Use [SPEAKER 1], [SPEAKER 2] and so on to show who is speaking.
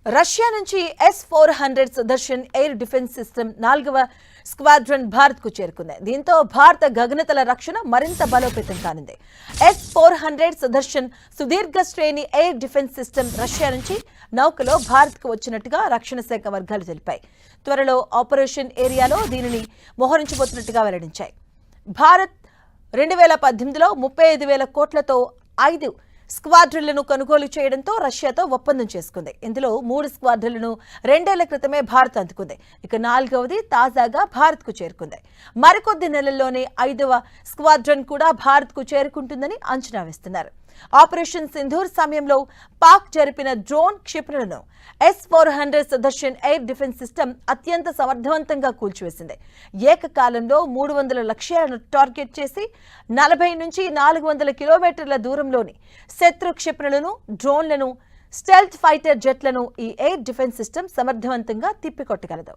[SPEAKER 1] Russia నుంచి S-400 Sudarshan air defence system 4వ squadron భారత్కు చేరుకుంది. దీంతో భారత గగనతల రక్షణ మరింత బలోపేతం కానుంది. S-400 సుదర్శన్ సుదీర్ఘ శ్రేణి ఎయిర్ డిఫెన్స్ సిస్టమ్ రష్యా నుంచి నౌకలో భారత్కు వచ్చినట్టుగా రక్షణ శాఖ వర్గాలు తెలిపాయి. త్వరలో ఆపరేషన్ ఏరియాలో దీనిని మోహరించబోతున్నట్టుగా వెల్లడించాయి. భారత్ 2018లో 35,000 కోట్లతో 5 స్క్వాడ్రన్లను కొనుగోలు చేయడంతో రష్యాతో ఒప్పందం చేసుకుంది. ఇందులో 3 స్క్వాడ్రన్లను 2 ఏళ్ల క్రితమే భారత్ అందుకుంది. ఇక 4వది తాజాగా భారత్కు చేరుకుంది. మరికొద్ది నెలల్లోనే 5వ స్క్వాడ్రన్ కూడా భారత్కు చేరుకుంటుందని అంచనా వేస్తున్నారు. ఆపరేషన్ సింధూర్ సమయంలో పాక్ జరిపిన డ్రోన్ క్షిపణులను S-400 Sudarshan air defence system అత్యంత సమర్థవంతంగా కూల్చివేసింది. ఏకకాలంలో 300 లక్ష్యాలను టార్గెట్ చేసి 40 నుంచి 400 కిలోమీటర్ల దూరంలోని శత్రు క్షిపణులను, డ్రోన్లను, స్టెల్త్ ఫైటర్ జెట్లను ఈ ఎయిర్ డిఫెన్స్ సిస్టమ్ సమర్థవంతంగా తిప్పికొట్టగలదు.